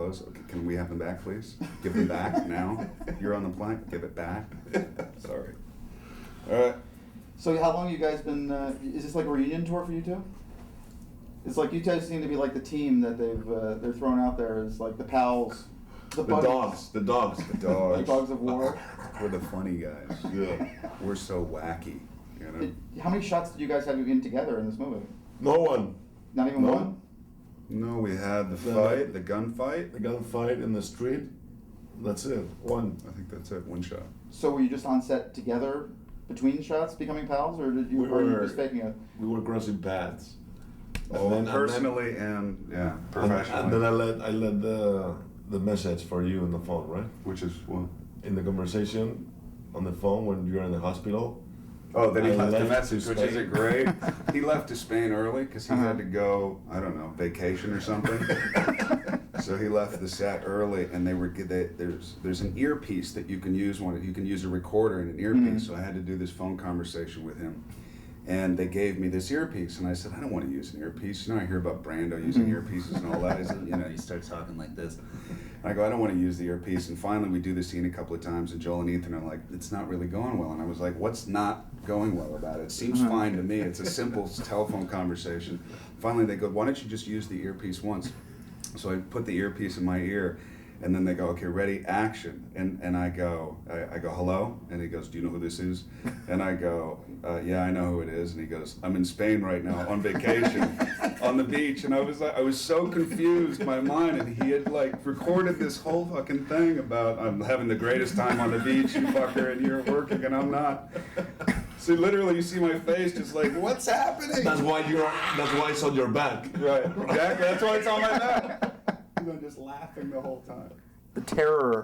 clothes. Okay, can we have them back, please? Give them back now. You're on the plane. Give it back. Sorry. All right. So how long you guys been? Is this like a reunion tour for you two? It's like you guys seem to be like the team that they're throwing out there as like the pals, The buddies, dogs. The dogs. The dogs. the dogs of war. We're the funny guys. Yeah. We're so wacky, you know. How many shots did you guys have in together in this movie? No one. Not even No. one. No, we had the The- fight, the gunfight. The gunfight in the street. That's it. One. I think that's it. One shot. So were you just on set together between shots, becoming pals, or did you? We or you were- just faking it? We were crossing paths. Oh, then- personally and yeah, And professionally. then I let the message for you on the phone, right? Which is what? In the conversation on the phone when you're in the hospital. Oh, then he I left the left message, to which Spain. isn't great. He left to Spain early because he had to go, I don't know, vacation or something. So he left the set early, and there's an earpiece that you can use you can use a recorder and an earpiece. So I had to do this phone conversation with him, and they gave me this earpiece, and I said, I don't want to use an earpiece. You know, I hear about Brando using earpieces and all that. He said, you know, he starts talking like this. I go, I don't want to use the earpiece. And finally, we do the scene a couple of times, and Joel and Ethan are like, it's not really going well. And I was like, what's not going well about it? It seems fine to me. It's a simple telephone conversation. Finally, they go, why don't you just use the earpiece once? So I put the earpiece in my ear, and then they go, okay, ready, action. And I go, hello? And he goes, do you know who this is? And I go, yeah, I know who it is. And he goes, I'm in Spain right now on vacation on the beach. And I was so confused, my mind, and he had like recorded this whole fucking thing about I'm having the greatest time on the beach, you fucker, and you're working and I'm not. So literally you see my face just like, what's happening? That's why it's on your back. Right, exactly, that's why it's on my back. And I'm just laughing the whole time. The terror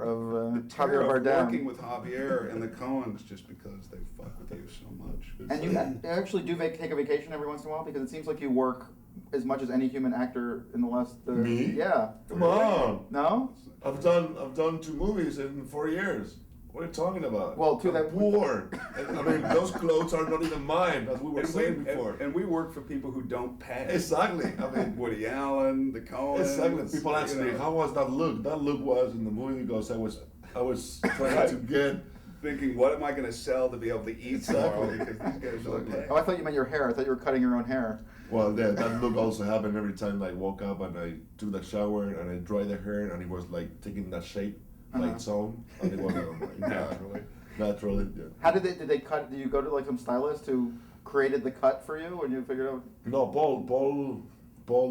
of Terror Javier of working Bardem. with Javier and the Coens just because they fuck with you so much. And you actually do take a vacation every once in a while, because it seems like you work as much as any human actor in the last. Me? Yeah. Come on. No. I've done 2 movies in 4 years. What are you talking about? Well, two I'm that- poor. I mean, those clothes are not even mine, as we were saying before. And we work for people who don't pay. Exactly. I mean, Woody Allen, the Coens. exactly. People ask you me, know, how was that look? That look was in the movie because I was trying to get. thinking, what am I going to sell to be able to eat tomorrow? Exactly. Because these guys don't pay. Oh, I thought you meant your hair. I thought you were cutting your own hair. Well, yeah, that look also happened every time I woke up and I took that shower and I dried the hair and it was like taking that shape like its own, and it was naturally. Yeah. How did they cut? Did you go to like some stylist who created the cut for you, and you figured out? No, Paul,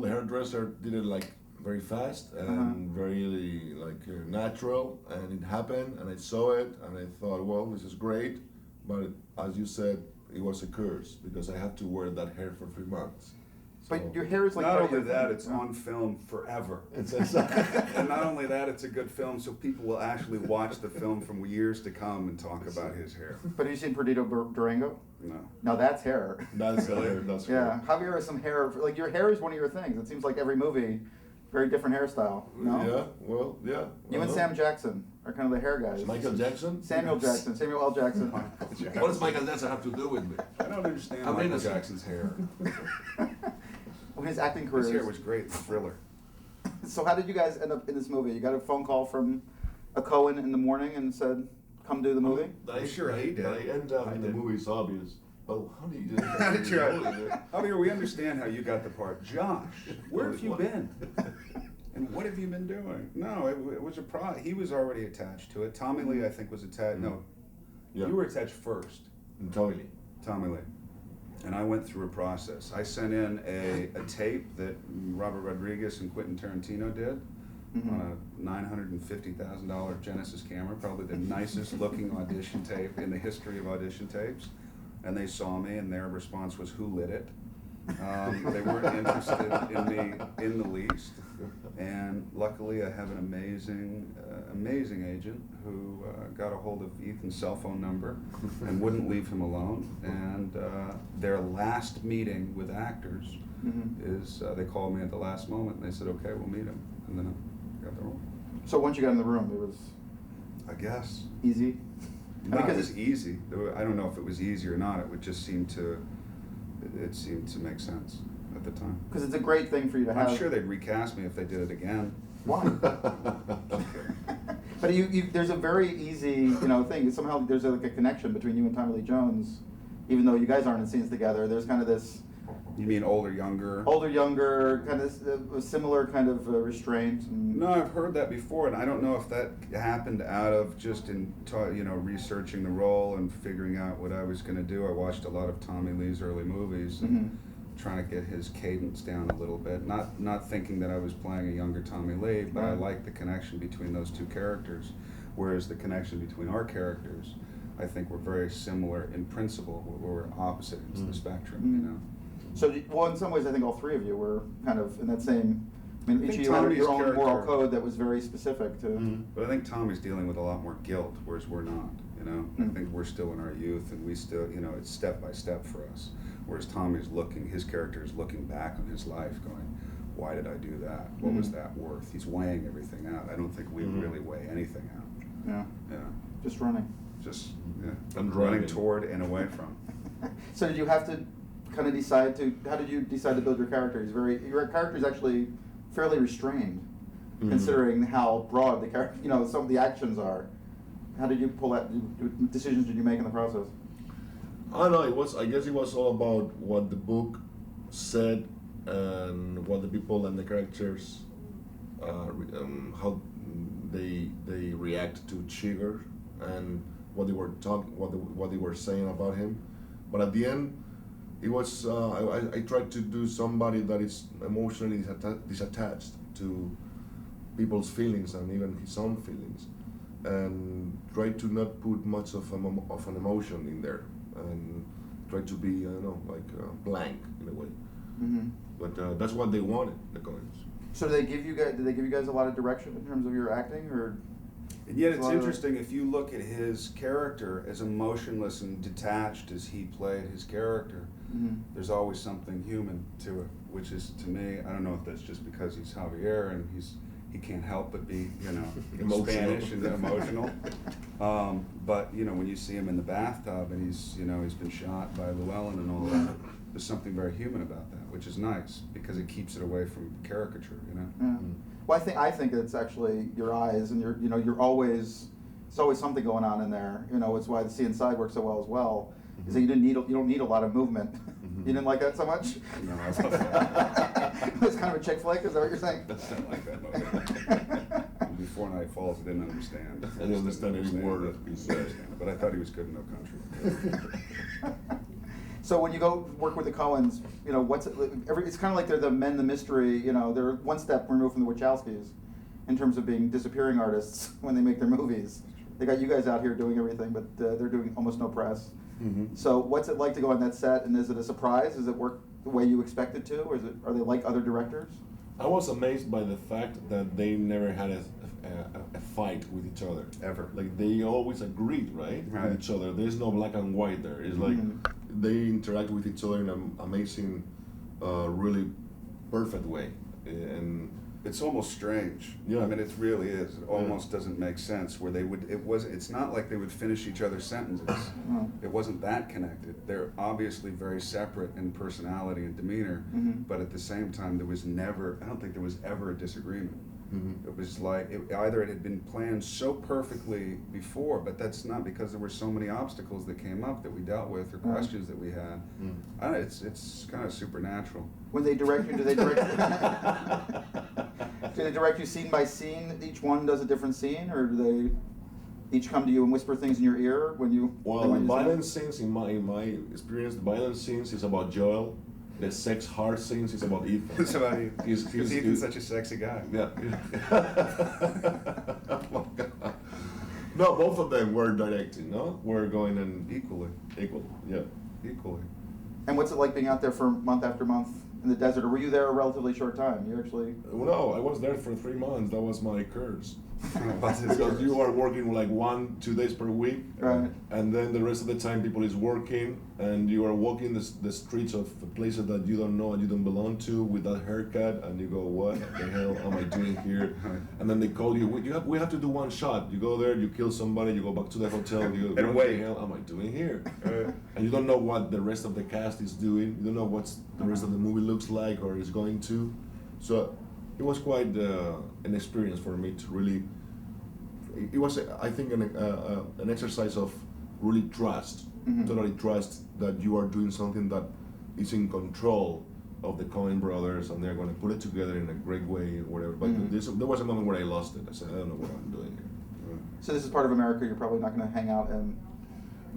the hairdresser, did it like very fast and very like natural, and it happened, and I saw it, and I thought, well, this is great, but as you said, it was a curse because I had to wear that hair for 3 months. So, But your hair is like Not part of only your that, thing. it's on film forever. it's And not only that, it's a good film, so people will actually watch the film from years to come and talk about his hair. But have you seen Perdido Durango? No. Now that's hair. that's hair. That's Yeah, Javier has some hair. Like your hair is one of your things. It seems like every movie, very different hairstyle. No. Yeah. Well, yeah. You and Sam Jackson are kind of the hair guys. Michael Jackson. Samuel Jackson. Samuel L. Jackson. What does Michael Jackson have to do with me? I don't understand I'm Michael innocent. Jackson's hair. When his acting career. His hair was great, the Thriller. So how did you guys end up in this movie? You got a phone call from a Cohen in the morning and said, "Come do the movie." I'm sure he did. I end up I in the did. movie is obvious. But how did you? How did you? Javier, we understand how you got the part. Josh, where have you been? And what have you been doing? No, it was a pro. He was already attached to it. Tommy Lee, I think, was attached. No, Yeah. you were attached first. Totally. Tommy Lee. And I went through a process. I sent in a tape that Robert Rodriguez and Quentin Tarantino did on a $950,000 Genesis camera, probably the nicest looking audition tape in the history of audition tapes. And they saw me, and their response was, "Who lit it?" They weren't interested in me in the least. And luckily, I have an amazing agent who got a hold of Ethan's cell phone number and wouldn't leave him alone. And their last meeting with actors is they called me at the last moment and they said, "Okay, we'll meet him." And then I got the role. So once you got in the room, it was I guess. easy. No, Because it was easy. I don't know if it was easy or not. It would just seem to. It seemed to make sense at the time. Because it's a great thing for you to have. I'm sure they'd recast me if they did it again. Why? But there's a very easy, thing. Somehow there's like a connection between you and Tommy Lee Jones, even though you guys aren't in scenes together. There's kind of this You mean older, younger? older, younger, kind of a similar kind of restraint. And, No, I've heard that before, and I don't know if that happened out of just researching the role and figuring out what I was going to do. I watched a lot of Tommy Lee's early movies, and trying to get his cadence down a little bit. Not thinking that I was playing a younger Tommy Lee, but I liked the connection between those two characters. Whereas the connection between our characters, I think, were very similar in principle. We're opposite ends of the spectrum, So, well, in some ways, I think all three of you were kind of in that same. I mean, I each think of you had Tommy's your own moral character- code that was very specific to. But I think Tommy's dealing with a lot more guilt, whereas we're not. I think we're still in our youth, and we still, it's step by step for us. Whereas Tommy's his character is looking back on his life, going, "Why did I do that? What was that worth?" He's weighing everything out. I don't think we really weigh anything out. Yeah. Yeah, Just running. just And running driving. toward and away from. So did you have to kind of decide to? How did you decide to build your character? Your character is actually fairly restrained, considering how broad the character, some of the actions are. How did you pull that? What decisions did you make in the process? I don't know. I guess it was all about what the book said and what the people and the characters, how they react to Chigurh and what they were talking, what they were saying about him. But at the end, it was I tried to do somebody that is emotionally disattached to people's feelings and even his own feelings, and try to not put much of an emotion in there, and try to be blank in a way. But that's what they wanted, the Coens. So did they give you guys a lot of direction in terms of your acting, or? And yet it's Well, interesting, if you look at his character, as emotionless and detached as he played his character, there's always something human to it, which is, to me, I don't know if that's just because he's Javier and he can't help but be, Emotional. Spanish and emotional. But when you see him in the bathtub and he's been shot by Llewellyn and all that, there's something very human about that, which is nice because it keeps it away from caricature, Yeah. Well, I think it's actually your eyes, and you're always, it's always something going on in there. It's why the See Inside works so well as well. Is that you don't need a lot of movement. You didn't like that so much? No, I love that. It's kind of a chick flick. Is that what you're saying? I don't like that movie. Before Night Falls, I didn't understand. I didn't understand any word he said. But I thought he was good in No Country. So when you go work with the Coens, it's kind of like they're the men, the mystery. They're one step removed from the Wachowskis in terms of being disappearing artists when they make their movies. They got you guys out here doing everything, but they're doing almost no press. So what's it like to go on that set, and is it a surprise? Does it work the way you expect it to, or are they like other directors? I was amazed by the fact that they never had a fight with each other. Ever. Like, they always agreed, right? Right. With each other. There's no black and white there. It's like they interact with each other in an amazing, really perfect way. And It's almost strange. Yeah. I mean, it really is. It almost doesn't make sense where it's not like they would finish each other's sentences. It wasn't that connected. They're obviously very separate in personality and demeanor, but at the same time, I don't think there was ever a disagreement. It was like, either it had been planned so perfectly before, but that's not, because there were so many obstacles that came up that we dealt with, or questions that we had. I don't know, it's kind of supernatural. When they direct you, do they direct you scene by scene? Each one does a different scene, or do they each come to you and whisper things in your ear when you? well, the violent scenes, in my experience, the violent scenes is about Joel. The sex hard scenes is about Ethan. It's about you. He's- Because he's- Ethan's such a sexy guy. Yeah. Oh my God. No, both of them were directing, no? We're going and Equally. equally. And what's it like being out there for month after month in the desert, or were you there a relatively short time? You actually. No, I was there for 3 months. That was my curse. What's his Because curse? you are working like 1-2 days per week, Right. and then the rest of the time people is working, and you are walking the streets of places that you don't know and you don't belong to with that haircut, and you go, what the hell am I doing here? And then they call you, we have to do one shot. You go there, you kill somebody, you go back to the hotel, you go, And what wait. the hell am I doing here? And you don't know what the rest of the cast is doing. You don't know what the rest of the movie looks like or is going to. So it was quite an experience for me to really. It was, I think, an exercise of really trust, totally trust that you are doing something that is in control of the Coen brothers, and they're going to put it together in a great way or whatever. But there was a moment where I lost it. I said, I don't know what I'm doing here. So this is part of America. You're probably not going to hang out and.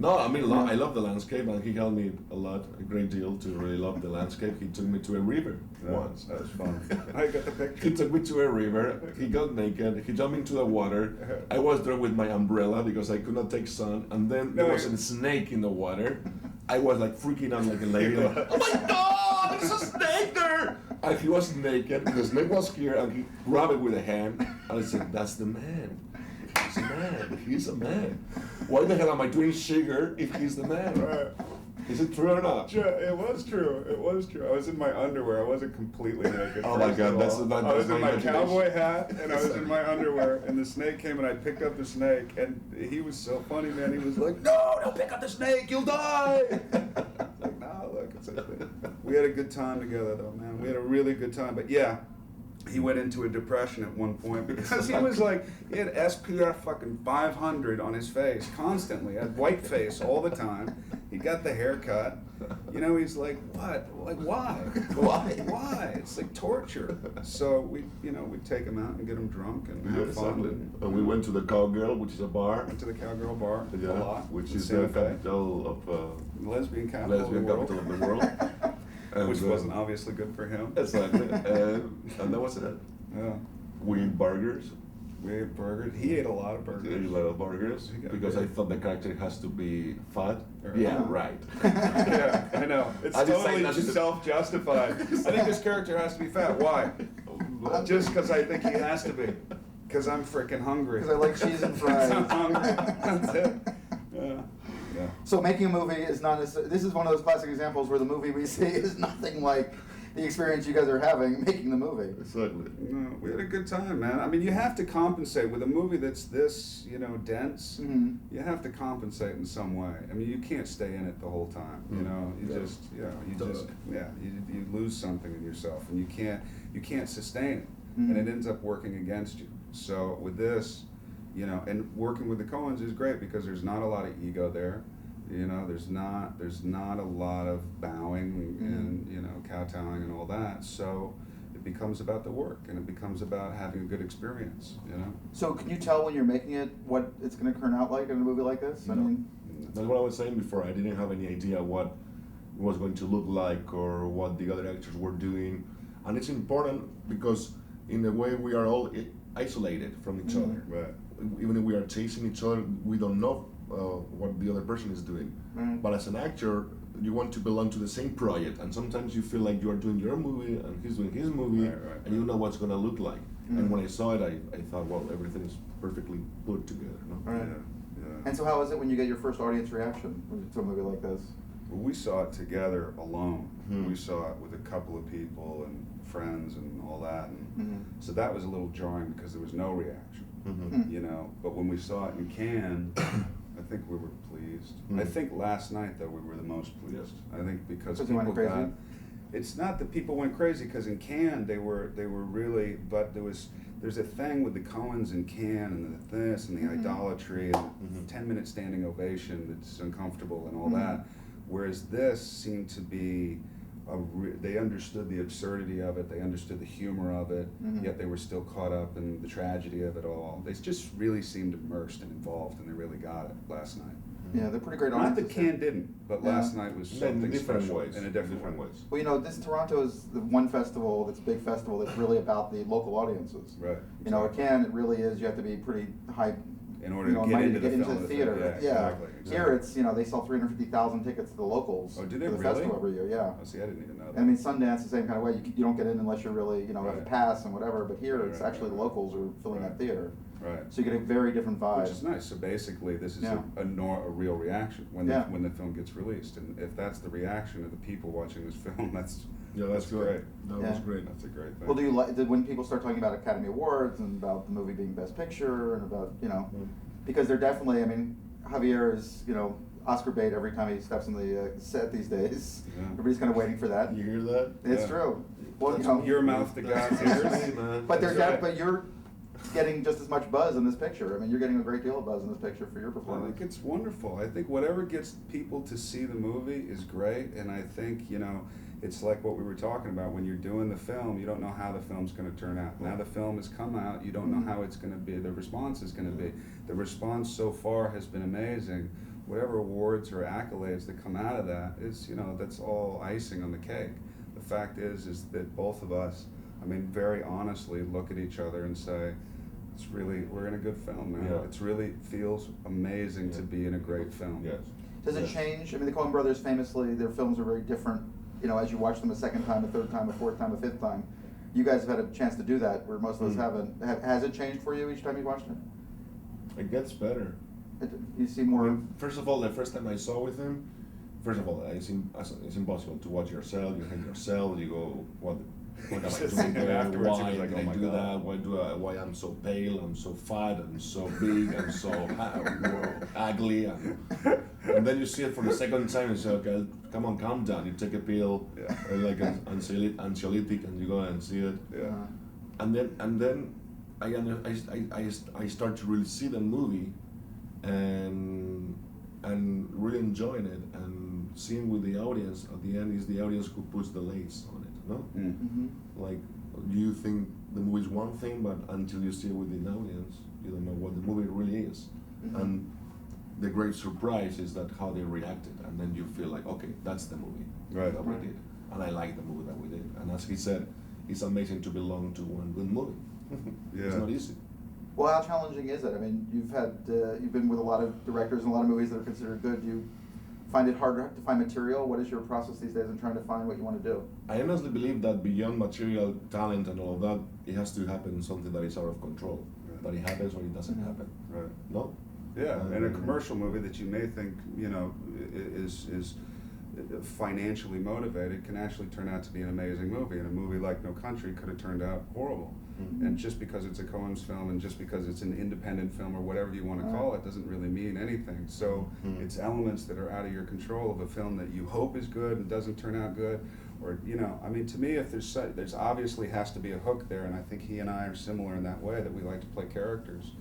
No, I mean, I love the landscape, and he helped me a great deal to really love the landscape. He took me to a river once. That was fun. I got the picture. He took me to a river. He got naked. He jumped into the water. I was there with my umbrella because I could not take sun. And then there was a snake in the water. I was like freaking out like a lady. Like, oh my God, there's a snake there! And he was naked. The snake was here, and he grabbed it with a hand. And I said, "That's the man. He's a man. He's a man. Why the hell am I doing sugar if he's the man?" Right. Is it true or not? It was true. It was true. I was in my underwear. I wasn't completely naked. Oh my first God, of that's all. not. I was that's in my imagination. cowboy hat and I was in my underwear, and the snake came and I picked up the snake, and he was so funny, man. He was like, "No, don't pick up the snake, you'll die." Like, no, look, it's okay. We had a good time together, though, man. We had a really good time. But yeah, he went into a depression at one point because he was like, he had SPF fucking 500 on his face constantly, had white face all the time. He got the haircut. You know, he's like, what? Like, why? Why? It's like torture. So we take him out and get him drunk and have fun. Exactly. And we went to the Cowgirl, which is a bar. Went to the Cowgirl Bar a lot. Which in is Santa the Fe. capital of Lesbian capital of the world. capital of the world. And, Which wasn't obviously good for him. Exactly. And that was it. Yeah. We ate burgers. We ate burgers. He ate a lot of I ate burgers. a lot of burgers He got because big. I thought the character has to be fat. Right. Yeah, right. Yeah, I know. It's I just say totally nothing to- self-justified. I think this character has to be fat. Why? Just because I think he has to be. Because I'm freaking hungry. Because I like cheese and fries. I'm hungry. That's it. Yeah. Yeah. So making a movie is not necessarily, this is one of those classic examples where the movie we see is nothing like the experience you guys are having making the movie. Exactly. No, we had a good time, man. I mean, you have to compensate with a movie that's this, dense. Mm-hmm. You have to compensate in some way. I mean, you can't stay in it the whole time. You know, you lose something in yourself, and you can't sustain it, and it ends up working against you. So with this, and working with the Coens is great because there's not a lot of ego there. There's not a lot of bowing and kowtowing and all that. So it becomes about the work, and it becomes about having a good experience. So can you tell when you're making it what it's going to turn out like in a movie like this? I No. mean, That's what I was saying before. I didn't have any idea what it was going to look like or what the other actors were doing. And it's important because in a way we are all isolated from each other. Right. Even if we are chasing each other, we don't know what the other person is doing. Right. But as an actor, you want to belong to the same project, and sometimes you feel like you are doing your movie and he's doing his movie, Right. and you know what's going to look like. And when I saw it, I thought, well, everything is perfectly put together. No? Right. Yeah. and so how is it when you get your first audience reaction to a movie like this? Well, we saw it together alone. Hmm. We saw it with a couple of people and friends and all that, and Mhm. so that was a little jarring because there was no reaction. Mhm. But when we saw it in Cannes, I think we were pleased. I think last night though we were the most pleased. I think because Because you went people crazy? got. It's not that people went crazy because in Cannes they were really, but there's a thing with the Coens in Cannes and this and the idolatry and 10-minute standing ovation that's uncomfortable and all that, whereas this seemed to be. They understood the absurdity of it. They understood the humor of it. Yet they were still caught up in the tragedy of it all. They just really seemed immersed and involved, and they really got it last night. Yeah, they're pretty great Not audiences. that Cannes didn't, but Yeah. last night was In something different special ways. in a different way. ways. Well, this Toronto is the one festival that's a big festival that's really about the local audiences. Right. At Cannes, it really is. You have to be pretty high. In order to get money into to get the into film, the theater. yeah, exactly. Here, it's they sell 350,000 tickets to the locals Oh, do they for the really? festival every year. Yeah. Oh, see, I didn't even know that. And I mean, Sundance the same kind of way. You don't get in unless you're really have a Right. pass and whatever. But here, Right, it's right, actually right, the locals who are filling right. that theater. Right. So you get a very different vibe. Which is nice. So basically, this is Yeah. a real reaction when Yeah. when the film gets released, and if that's the reaction of the people watching this film, that's That's good. great. That Yeah. was great. That's a great thing. Well, did when people start talking about Academy Awards and about the movie being Best Picture and about because they're definitely, Javier is, Oscar bait every time he steps on the set these days. Yeah. Everybody's kind of waiting for that. You hear that? It's Yeah. true. Well, you That's know, Your mouth to God's ears. but That's right. but you're getting just as much buzz in this picture. I mean, you're getting a great deal of buzz in this picture for your I performance. think it's wonderful. I think whatever gets people to see the movie is great, and I think, you know, it's like what we were talking about. When you're doing the film, you don't know how the film's going to turn out. Now the film has come out, you don't know how it's going to be, the response is going to be. The response so far has been amazing. Whatever awards or accolades that come out of that is, you know, that's all icing on the cake. The fact is that both of us, I mean, very honestly look at each other and say, it's really, we're in a good film now. Yeah. It's really feels amazing to Yeah. be in a great film. Yes. Does it Yes. change? I mean, the Coen brothers famously, their films are very different, you know, as you watch them a second time, a third time, a fourth time, a fifth time. You guys have had a chance to do that, where most of us haven't. Has it changed for you each time you watched it? It gets better. You see more. First of all, the first time I saw with him, first of all, it's impossible to watch yourself. You hate yourself. You go, what am I Just doing thinking there? afterwards, Why you're like, did oh I my do God. that? Why I'm so pale? I'm so fat. I'm so big. I'm so ugly. And then you see it for the second time and say, okay, come on, calm down. You take a pill, Yeah. like an anxiolytic, and you go and see it. Yeah. And then I start to really see the movie and really enjoying it and seeing with the audience. At the end, is the audience who puts the lace on it, no? Mm. Mm-hmm. Like, you think the movie is one thing, but until you see it with the audience, you don't know what the movie really is. Mhm. And the great surprise is that how they reacted, and then you feel like, okay, that's the movie Right. that we Right. did, and I like the movie that we did. And as he said, it's amazing to belong to one good movie. It's Yeah. not easy. Well, how challenging is it? I mean, you've been with a lot of directors and a lot of movies that are considered good. Do you find it harder to find material? What is your process these days in trying to find what you want to do? I honestly believe that beyond material talent and all of that, it has to happen something that is out of control. Right. That it happens or it doesn't Mhm. happen. Right. No? Yeah, and a commercial movie that you may think, you know, is financially motivated can actually turn out to be an amazing movie. And a movie like No Country could have turned out horrible. Mhm. And just because it's a Coen's film and just because it's an independent film or whatever you want to call it doesn't really mean anything. So Mhm. it's elements that are out of your control of a film that you hope is good and doesn't turn out good. Or, you know, I mean, to me, if there's obviously has to be a hook there, and I think he and I are similar in that way, that we like to play characters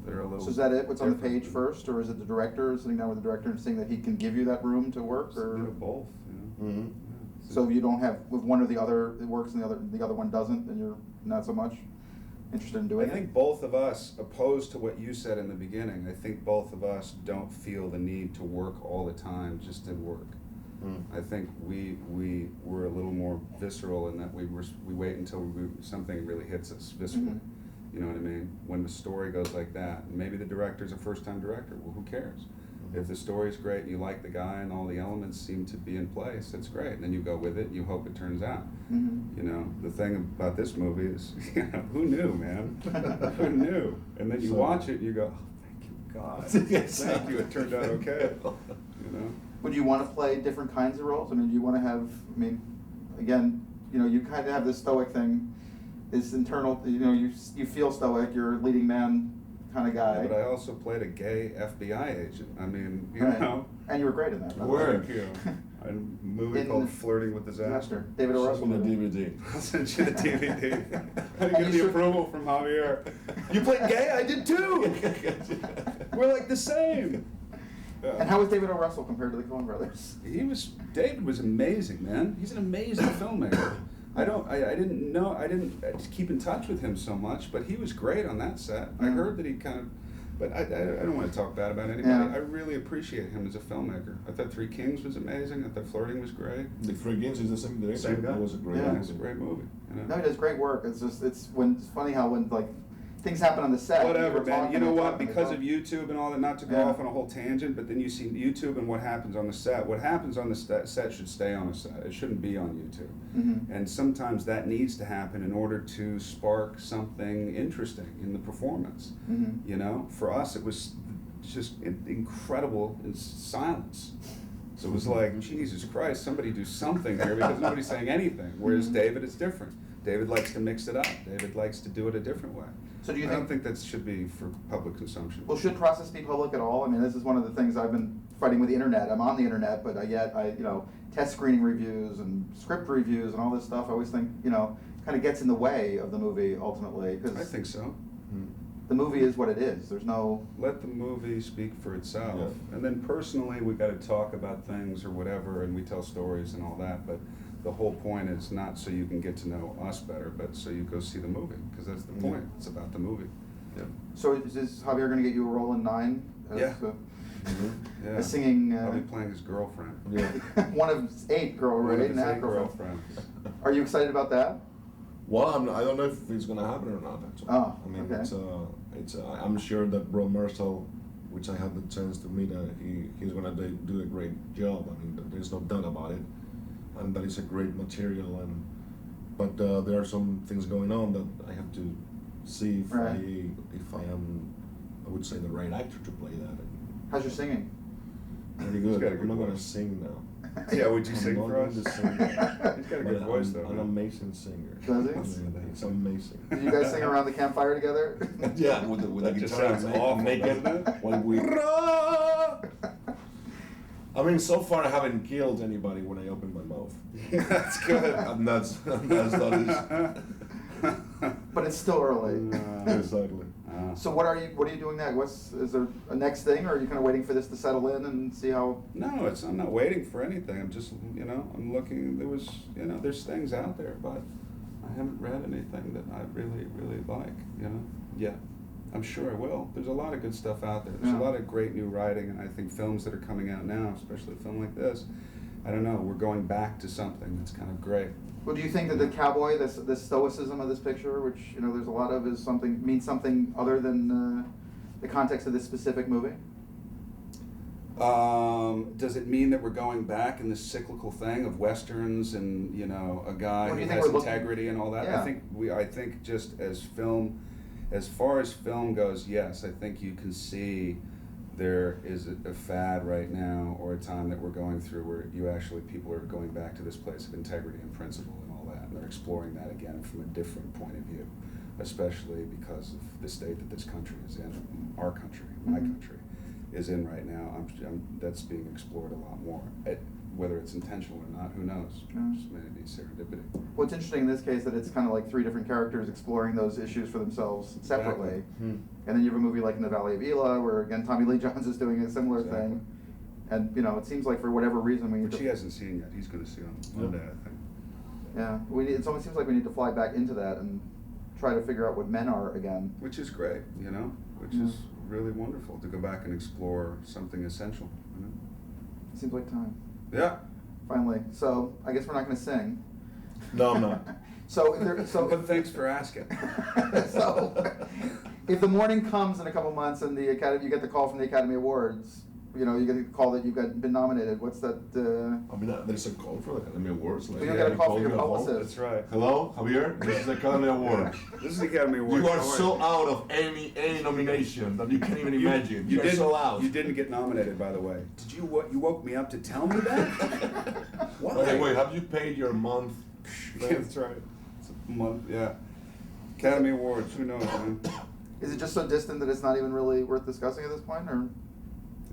that are a little. So is that it? What's on the different. page first, or is it the director sitting down with the director and seeing that he can give you that room to work, It's a or bit of both, you know. Mm-hmm. Yeah. so you don't have with one or the other it works and the other one doesn't, then you're not so much interested in doing I think it? both of us, opposed to what you said in the beginning, I think both of us don't feel the need to work all the time just to work. I think we're a little more visceral in that we wait until something really hits us viscerally. Mhm. You know what I mean? When the story goes like that, and maybe the director's a first-time director. Well, who cares? If the story's great and you like the guy and all the elements seem to be in place, it's great. And then you go with it and you hope it turns out. Mhm. You know, the thing about this movie is, you know, who knew, man? Who knew? And then you So- watch it and you go, oh, thank you, God. Yes. Thank you, it turned out okay. You know? Would you want to play different kinds of roles? I mean, do you want to have? I mean, again, you know, you kind of have this stoic thing, this internal. You know, you feel stoic. You're a leading man kind of guy. Yeah, but I also played a gay FBI agent. I mean, you Right. know. And you were great in that. by the way. Word. Thank you. A movie In called Flirting with Disaster. David O. Russell. On the movie. DVD. I'll send you the DVD. I didn't And get you the should- approval from Javier. You played gay? I did too! We're like the same. And how was David O. Russell compared to the Coen brothers? David was amazing, man. He's an amazing filmmaker. I didn't keep in touch with him so much, but he was great on that set. I Yeah. heard that he kind of, but I don't want to talk bad about anybody. Yeah. I really appreciate him as a filmmaker. I thought Three Kings was amazing. I thought Flirting was great. The Three Kings is the same director. Same guy. That was a great Yeah. It was a movie. great movie. You know? No, he does great work. It's just it's funny how when like things happen on the set. Whatever, we're man. talking You know and what? talking and Because of talking. YouTube and all that, not to go Yeah. off on a whole tangent, but then you see YouTube and what happens on the set. What happens on the set should stay on the set. It shouldn't be on YouTube. Mhm. And sometimes that needs to happen in order to spark something interesting in the performance. Mhm. You know, for us, it was just incredible in silence. So it was like, Jesus Christ, somebody do something here because nobody's saying anything. Whereas Mhm. David is different. David likes to mix it up. David likes to do it a different way. So do you I think? don't think that should be for public consumption. Well, should process be public at all? I mean, this is one of the things I've been fighting with the internet. I'm on the internet, but yet I, test screening reviews and script reviews and all this stuff. I always think, kind of gets in the way of the movie ultimately I because think so. the movie is what it is. There's no. Let the movie speak for itself. Yeah. And then personally, we got to talk about things or whatever, and we tell stories and all that. But the whole point is not so you can get to know us better, but so you go see the movie, because that's the Yeah. point. It's about the movie. Yeah. So is Javier going to get you a role in 9? As, Yeah. Mm-hmm. Yeah. a singing. I'll be playing his girlfriend. Yeah. one of 8 girl, One right? of 8 and a his half 8 girlfriends. girlfriends. Are you excited about that? Well, I don't know if it's gonna happen or not. Actually. Oh, I mean, okay. it's. I'm sure that Rob Marshall, which I had the chance to meet, he's gonna do a great job. I mean, there's no doubt about it, and that is a great material. But there are some things going on that I have to see if Right. I am, I would say, the right actor to play that. How's your singing? Very He's good. got a good I'm not gonna voice. sing now. Yeah, would you I'm sing not for going us? to sing. He's got a good But voice, I'm though. an man. amazing singer. Does he? I mean, it's amazing. Did you guys sing around the campfire together? Yeah, with the That just guitar sounds awful, naked doesn't it? when we. I mean, so far I haven't killed anybody when I open my mouth. That's good. And that's that But it's still early. is exactly. So what are you doing next? Is there a next thing, or are you kind of waiting for this to settle in and see how? No, I'm not waiting for anything. I'm just, I'm looking. There's things out there, but I haven't read anything that I really, really like. Yeah, I'm sure I will. There's a lot of good stuff out there. There's Yeah. a lot of great new writing, and I think films that are coming out now, especially a film like this, I don't know. We're going back to something that's kind of great. Well, do you think that the cowboy, this stoicism of this picture, which there's a lot of, means something other than the context of this specific movie? Does it mean that we're going back in this cyclical thing of westerns and a guy Well, do who you think has we're looking- integrity and all that? Yeah. I think just as far as film goes, yes, I think you can see there is a fad right now, or a time that we're going through, where people are going back to this place of integrity and principle and all that, and they're exploring that again from a different point of view, especially because of the state that this country is in, our country, my Mhm. country, is in right now. That's being explored a lot more. Whether it's intentional or not, who knows? Yeah. Just maybe serendipity. Well, it's interesting in this case that it's kind of like 3 different characters exploring those issues for themselves separately. Exactly. And then you have a movie like In the Valley of Elah, where again Tommy Lee Jones is doing a similar Exactly. thing. And it seems like for whatever reason we need Which to. he hasn't seen yet. He's going to see on Monday, I think. Yeah, it almost seems like we need to fly back into that and try to figure out what men are again. Which is great, which Yeah. is really wonderful to go back and explore something essential. It seems like time. Yeah. Finally. So I guess we're not going to sing. No, I'm not. But thanks for asking. So if the morning comes in a couple months and you get the call from the Academy Awards, you get the call that you've been nominated. What's that? I mean, there's a call for the Academy Awards. But you got a call from your you at home. publicist. That's right. Hello, Javier. This is the Academy Awards. This is the Academy Awards. You are How so out of any nomination that you can't even imagine. You are didn't- so out. You didn't get nominated, by the way. Did you? What? You woke me up to tell me that? Why? Wait, have you paid your month? Yeah, that's right. It's a month. Yeah. Academy Awards. Who knows, man? Is it just so distant that it's not even really worth discussing at this point, or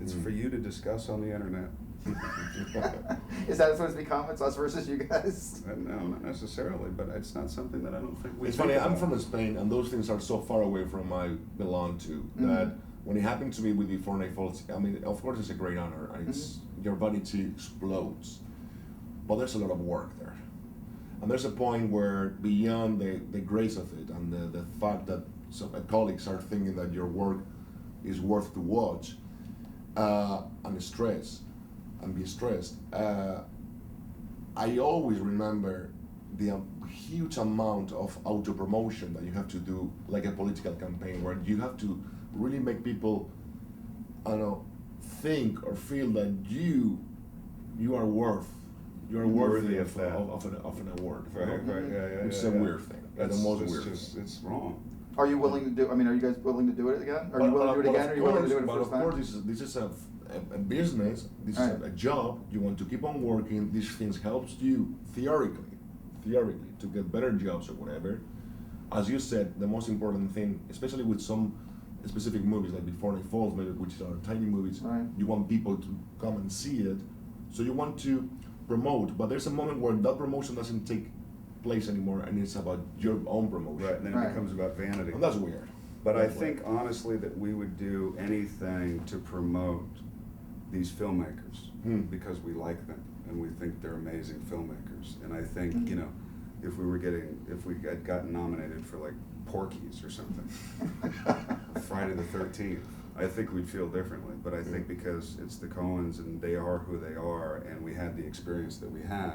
It's for you to discuss on the internet. is that what it's become? It's us versus you guys. No, not necessarily, but it's not something that I don't think we. It's think funny, I'm about. from Spain, and those things are so far away from I belong to that when it happened to me with Before Night Falls, I mean, of course, it's a great honor, and it's your vanity explodes, but there's a lot of work there, and there's a point where beyond the grace of it and the fact that some colleagues are thinking that your work is worth to watch, and be stressed. I always remember the huge amount of auto promotion that you have to do, like a political campaign, where you have to really make people, I don't know, think or feel that you are worthy Worthy of of that. an award. you know? Right, yeah. Which is a weird thing. That's the most it's weird just, thing. It's wrong. Are you willing to do? I mean, are you guys willing to do it again? Are you willing to do it again? Or are you willing to do it But first of time? course, this is a business. This is Right. a job. You want to keep on working. These things helps you theoretically to get better jobs or whatever. as you said, the most important thing, especially with some specific movies like Before Night Falls, maybe, which are tiny movies, Right. you want people to come and see it, so you want to promote, but there's a moment where that promotion doesn't take place anymore, and it's about your own promotion. Right, and then Right. it becomes about vanity. And that's weird. But I That's think weird. honestly that we would do anything to promote these filmmakers because we like them and we think they're amazing filmmakers. And I think, you know, if we had gotten nominated for like Porky's or something, Friday the 13th, I think we'd feel differently. But I think because it's the Coens and they are who they are and we had the experience that we had,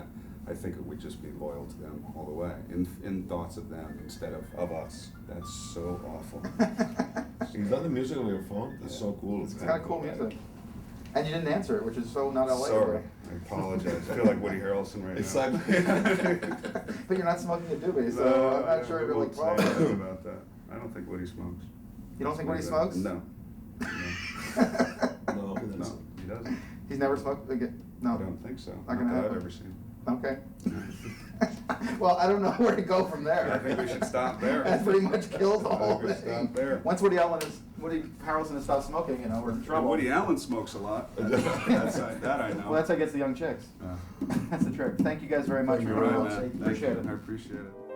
I think it would just be loyal to them all the way, in thoughts of them instead of us. That's so awful. Is that the music on your phone? That's so cool. It's kind of cool music. And you didn't answer it, which is so not LA. Sorry, I apologize. I feel like Woody Harrelson right Exactly. now. But you're not smoking a doobie, so No, I'm not sure I if you're like won't say 12. anything about that. I don't think Woody smokes. You don't think Woody smokes? No. No, he No, doesn't. he doesn't. He's never smoked again? No. I don't think so. Not Not gonna that I've happen. ever seen. Okay. Well, I don't know where to go from there. I think we should stop there. That pretty much kills the I whole think we thing. stop there. Once Woody Harrelson has stopped smoking, you know, we're in trouble. Woody Allen smokes a lot. That I know. Well, that's how he gets the young chicks. That's the trick. Thank you guys very much Thank for you your very help. much. Thank Appreciate you. it. I appreciate it.